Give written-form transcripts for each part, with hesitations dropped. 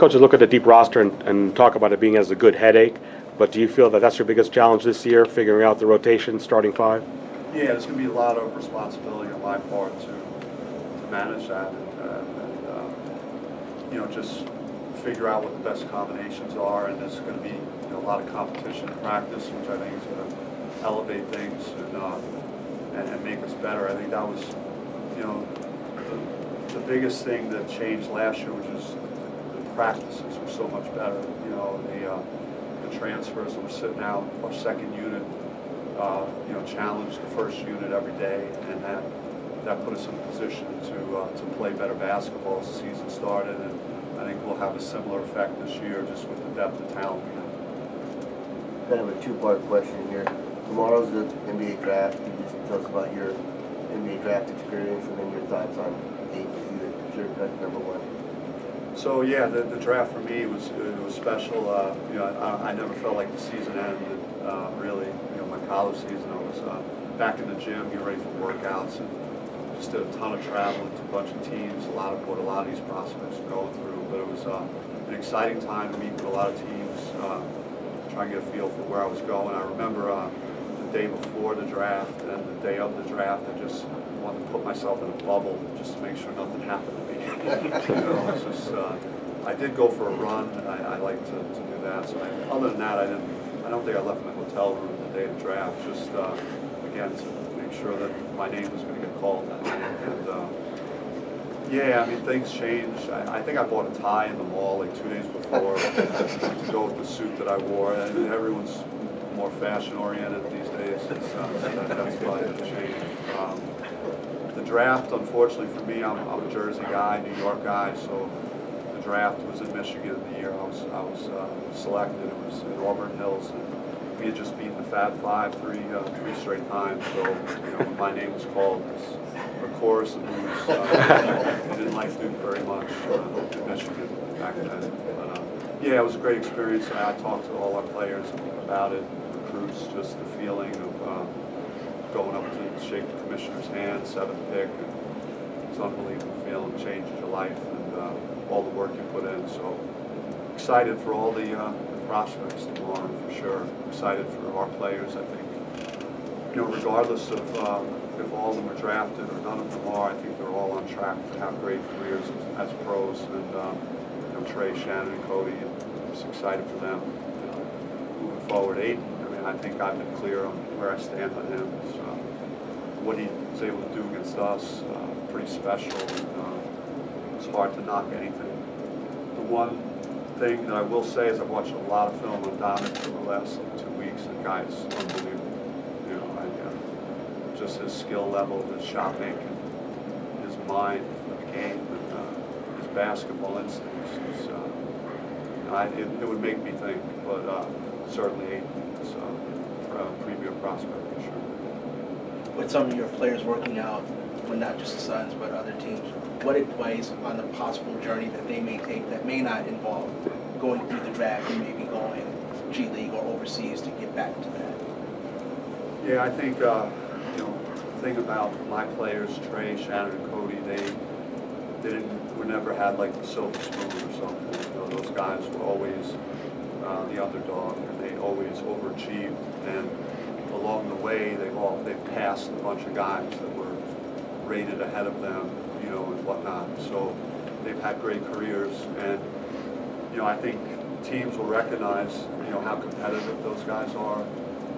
Coaches look at the deep roster and talk about it being as a good headache, but do you feel that that's your biggest challenge this year, figuring out the rotation, starting five? Yeah, there's going to be a lot of responsibility on my part to manage that and just figure out what the best combinations are. And there's going to be a lot of competition in practice, which I think is going to elevate things and make us better. I think that was the biggest thing that changed last year, which is the practices were so much better. The transfers that were sitting out, our second unit, challenged the first unit every day, and that put us in a position to play better basketball as the season started. And I think we'll have a similar effect this year, just with the depth of talent we have. Kind of a two-part question here. Tomorrow's the NBA draft. Can you just tell us about your NBA draft experience and then your thoughts on your pick number one? So yeah, the draft for me was special. I never felt like the season ended. Really, my college season, I was back in the gym, getting ready for workouts, and just did a ton of traveling to a bunch of teams. What a lot of these prospects are going through. But it was an exciting time to meet with a lot of teams, try and get a feel for where I was going. I remember the day before the draft and the day of the draft, I just wanted to put myself in a bubble just to make sure nothing happened to me. It's just, I did go for a run. I like to do that. So other than that, I don't think I left my hotel room the day of the draft. Just again to make sure that my name was going to get called that day. And yeah, I mean things change. I think I bought a tie in the mall like 2 days before to go with the suit that I wore. And everyone's more fashion oriented these days. That's probably going to change. The draft, unfortunately for me, I'm a Jersey guy, New York guy, so the draft was in Michigan the year I was selected. It was in Auburn Hills, and we had just beaten the Fab Five three straight times. So when my name was called, it was a chorus of boos. I didn't like Duke very much in Michigan back then. But yeah, it was a great experience. I talked to all our players about it, recruits, just the feeling of going up to shake the commissioner's hand, 7th pick. And it's an unbelievable feeling, changes your life, and all the work you put in. So excited for all the prospects tomorrow, for sure. Excited for our players. I think, regardless of if all of them are drafted or none of them are, I think they're all on track to have great careers as pros. And Trey, Shannon, and Cody, and I'm just excited for them. Moving forward, Aiden. I think I've been clear on where I stand on him. So, what he was able to do against us, pretty special. It's hard to knock anything. The one thing that I will say is I've watched a lot of film on Dominic for the last 2 weeks, and the guy's unbelievable. Just his skill level, his shot making, his mind for the game, and his basketball instincts. It would make me think, but certainly Aiden is a premier prospect for sure. With some of your players working out, well, not just the Suns, but other teams, what advice on the possible journey that they may take that may not involve going through the draft and maybe going G League or overseas to get back to that? Yeah, I think the thing about my players, Trey, Shannon, and Cody, we never had like the silver spoon or something. Those guys were always the underdog, and they always overachieved. And along the way, they've passed a bunch of guys that were rated ahead of them, and whatnot. So they've had great careers, and I think teams will recognize how competitive those guys are,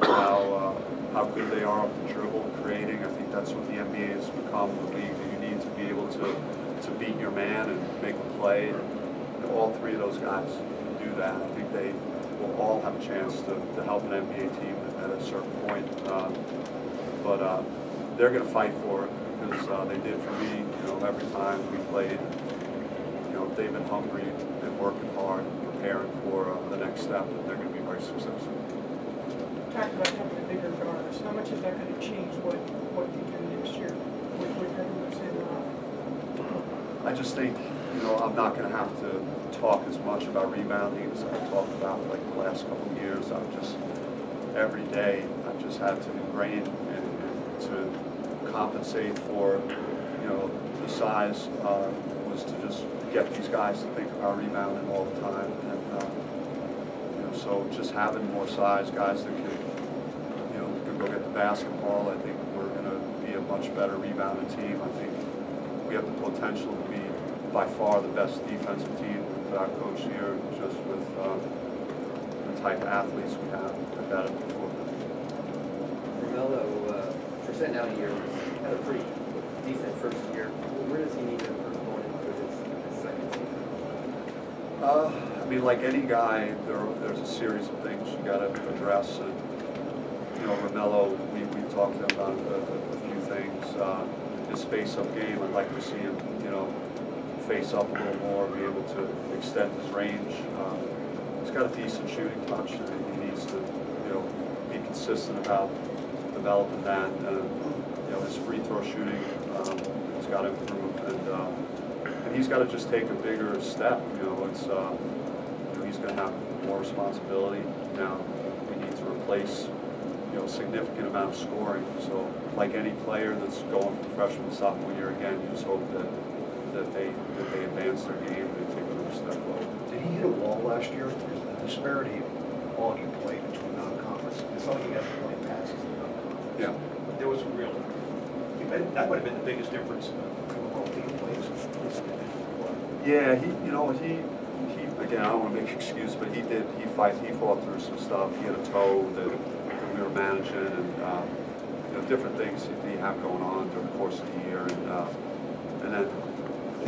how good they are off the dribble, creating. I think that's what the NBA has become, the league that you need to be able to beat your man and make a play. And all three of those guys can do that. I think they will all have a chance to help an NBA team at a certain point. But they're going to fight for it because they did for me. Every time we played, they've been hungry and working hard, preparing for the next step, and they're going to be very successful. Talked about having a bigger guards. How much is that going to change what you do next year with everyone's in? I just think, I'm not going to have to talk as much about rebounding as I've talked about like the last couple of years. Every day, I've just had to ingrain and to compensate for, the size was to just get these guys to think about rebounding all the time. And so just having more size, guys that can go get the basketball, I think we're going to be a much better rebounding team. I think we have the potential to be by far the best defensive team that I've coached here, just with the type of athletes we have at that before. Carmelo, for setting out a year, had a pretty decent first year. Where does he need to improve going into his second season? I mean, like any guy, there's a series of things you got to address. And Romello, we talked to him about a few things. His face-up game, I'd like to see him, face up a little more, be able to extend his range. He's got a decent shooting touch, and he needs to, be consistent about developing that. His free throw shooting, he's got to improve, and he's got to just take a bigger step. He's going to have more responsibility now. We need to replace, a significant amount of scoring. So, like any player that's going from freshman to sophomore year, again, you just hope that they advance their game and they take another step forward. Did he hit a wall last year? There's the disparity in volume play between non-conference. It's not like he hasn't played passes in non-conference. Yeah. But there was a real, that might have been the biggest difference in the world team plays. Yeah, he again, I don't want to make excuses, but he fought through some stuff. He had a toe that we were managing, and different things that he had going on during the course of the year, and then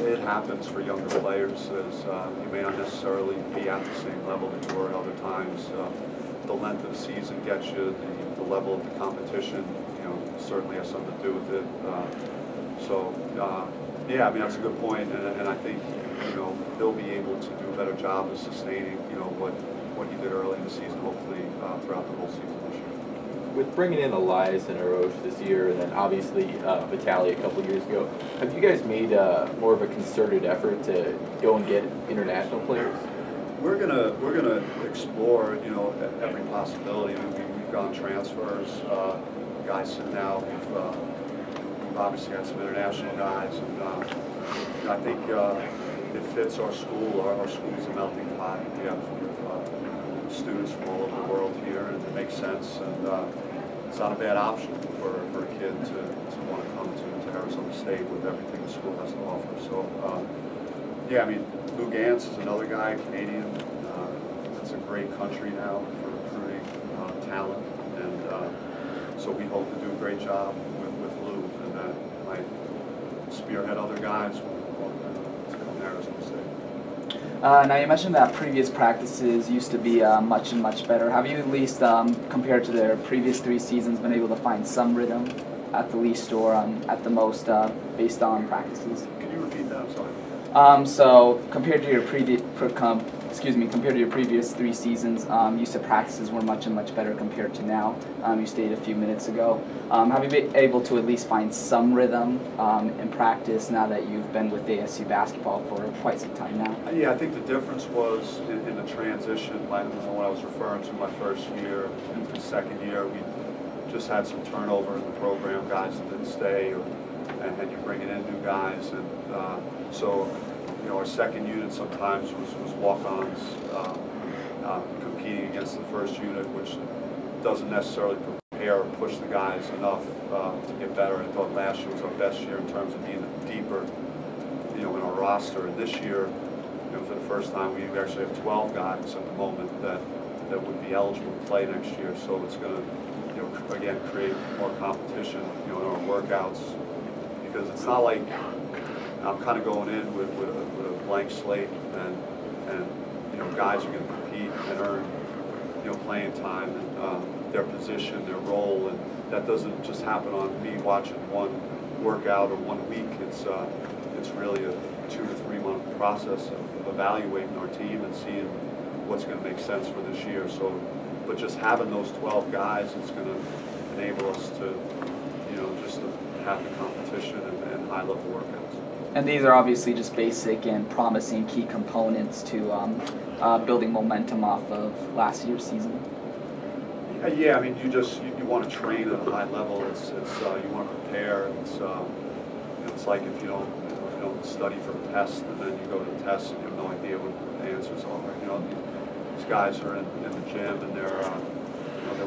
it happens for younger players, as you may not necessarily be at the same level that you were at other times. The length of the season gets you, the level of the competition, certainly has something to do with it. Yeah, I mean, that's a good point, and I think, he'll be able to do a better job of sustaining, what he did early in the season, hopefully throughout the whole season this year. With bringing in Elias and Arosh this year, and then obviously Vitali a couple years ago, have you guys made more of a concerted effort to go and get international players? We're gonna explore, every possibility. I mean, we've gone transfers, guys sitting out. We've obviously had some international guys, and I think it fits our school. Our school's a melting pot. We have students from all over the world here, and it makes sense. And it's not a bad option for a kid to want to come to Arizona State with everything the school has to offer. So, yeah, I mean, Lou Gantz is another guy, Canadian. It's a great country now for recruiting talent, and so we hope to do a great job with Lou, and that might spearhead other guys to come to Arizona State. Now you mentioned that previous practices used to be much better. Have you at least, compared to their previous 3 seasons, been able to find some rhythm at the least or at the most based on practices? Can you repeat that? I'm sorry. So compared to your compared to your previous 3 seasons, you said practices were much better compared to now. You stated a few minutes ago. Have you been able to at least find some rhythm in practice now that you've been with ASU basketball for quite some time now? Yeah, I think the difference was in the transition. When I was referring to my first year and the second year, we just had some turnover in the program, guys that didn't stay, and you're bringing in new guys, and so. Our second unit sometimes was walk-ons competing against the first unit, which doesn't necessarily prepare or push the guys enough to get better. I thought last year was our best year in terms of being deeper, in our roster. And this year, for the first time, we actually have 12 guys at the moment that would be eligible to play next year. So it's going to, again, create more competition, in our workouts, because it's not like I'm kind of going in with a blank slate, and guys are going to compete and earn playing time and their position, their role, and that doesn't just happen on me watching one workout or 1 week. It's really a 2 to 3 month process of evaluating our team and seeing what's going to make sense for this year. So, but just having those 12 guys, it's going to enable us to just to have the competition and high level workouts. And these are obviously just basic and promising key components to building momentum off of last year's season. Yeah, I mean, you want to train at a high level. It's you want to prepare. It's like if you don't study for a test, and then you go to the test and you have no idea what the answers are. You know, these guys are in the gym and they're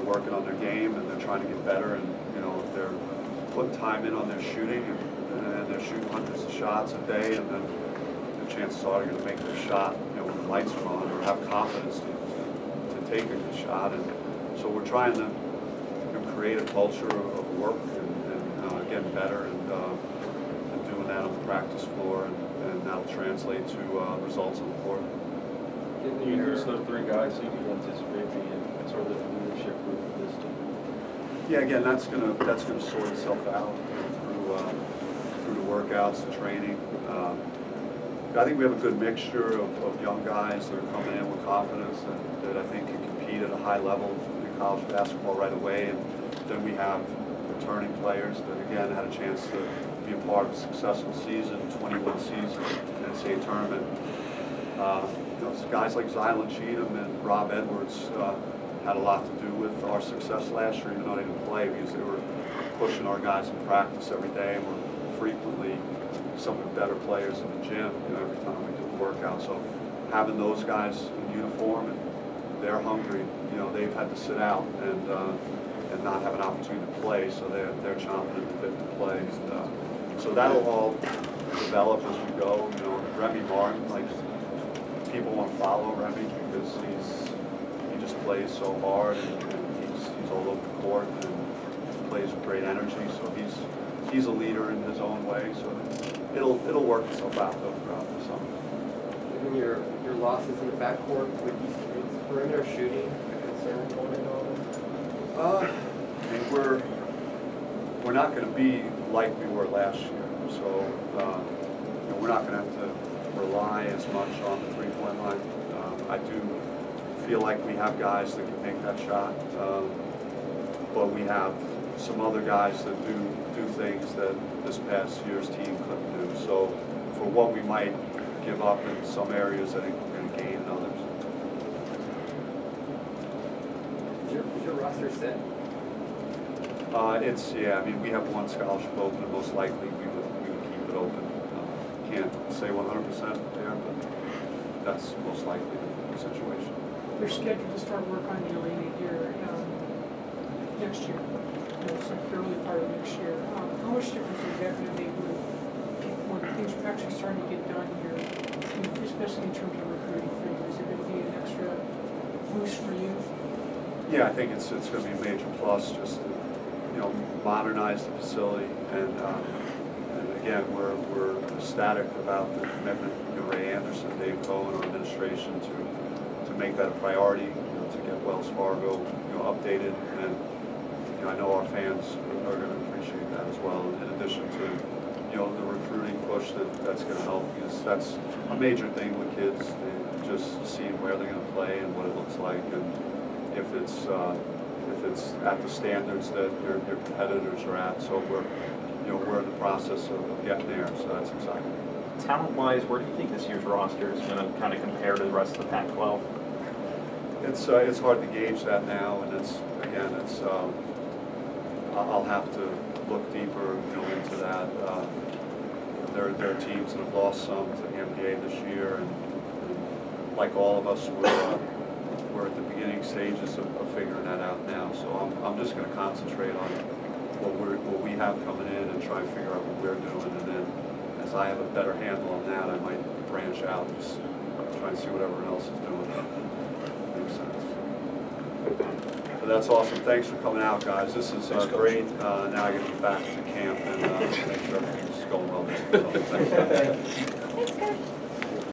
working on their game and they're trying to get better. And you know, if they're putting time in on their shooting and they're shooting hundreds of shots a day, and then the chances are they're going to make their shot, you know, when the lights are on, or have confidence to take a good shot. And so we're trying to create a culture of work and getting better and doing that on the practice floor, and that'll translate to results on the court. Can you use those three guys who you anticipate being sort of the leadership group of this team? Yeah, again, that's gonna sort itself out through the workouts, the training. I think we have a good mixture of young guys that are coming in with confidence and that I think can compete at a high level in college basketball right away. And then we have returning players that again had a chance to be a part of a successful season, 21 season, NCAA tournament. You know, guys like Zylan Cheatham and Rob Edwards had a lot to do with our success last year, even though they didn't play, because they were pushing our guys in practice every day, and we're frequently some of the better players in the gym, you know, every time we do a workout. So having those guys in uniform, and they're hungry, you know, they've had to sit out and not have an opportunity to play, so they're chomping at the bit to play. And, so that'll all develop as we go. You know, Remy Martin, like, people want to follow Remy because he just plays so hard, and he's all over the court and plays with great energy. So he's a leader in his own way. So it'll work itself out though throughout the summer. Given your losses in the backcourt, is perimeter shooting a concern going into all this? I mean, we're not going to be like we were last year. So you know, we're not going to have to rely as much on the three-point line. I do feel like we have guys that can make that shot, but we have some other guys that do things that this past year's team couldn't do. So for what we might give up in some areas, I think we're going to gain in others. Is your roster set? Yeah. I mean, we have one scholarship open, and most likely we would keep it open. Can't say 100% there, but that's most likely the situation. They're scheduled to start work on the arena here next year, you know, some early part of next year. How much difference is that going to make when things are actually starting to get done here, especially in terms of recruiting for you? Is it going to be an extra boost for you? Yeah, I think it's going to be a major plus just to, you know, modernize the facility, and again, we're ecstatic about the commitment, you know, Ray Anderson, Dave Cohen, our administration to make that a priority, you know, to get Wells Fargo, you know, updated, and you know, I know our fans are going to appreciate that as well. In addition to, you know, the recruiting push that's going to help, because that's a major thing with kids, just seeing where they're going to play and what it looks like, and if it's at the standards that your competitors are at. So we're in the process of getting there, so that's exciting. Talent-wise, where do you think this year's roster is going to kind of compare to the rest of the Pac-12? It's hard to gauge that now, and I'll have to look deeper, you know, into that. There are teams that have lost some to the NBA this year, and like all of us, we're at the beginning stages of figuring that out now. So I'm just going to concentrate on what we have coming in and try and figure out what we're doing, and then as I have a better handle on that, I might branch out and just try and see what everyone else is doing. Makes sense. But that's awesome. Thanks for coming out, guys. This is great. Now I get to get back to camp and make sure everything's going well. So, thanks, guys. Thanks, guys.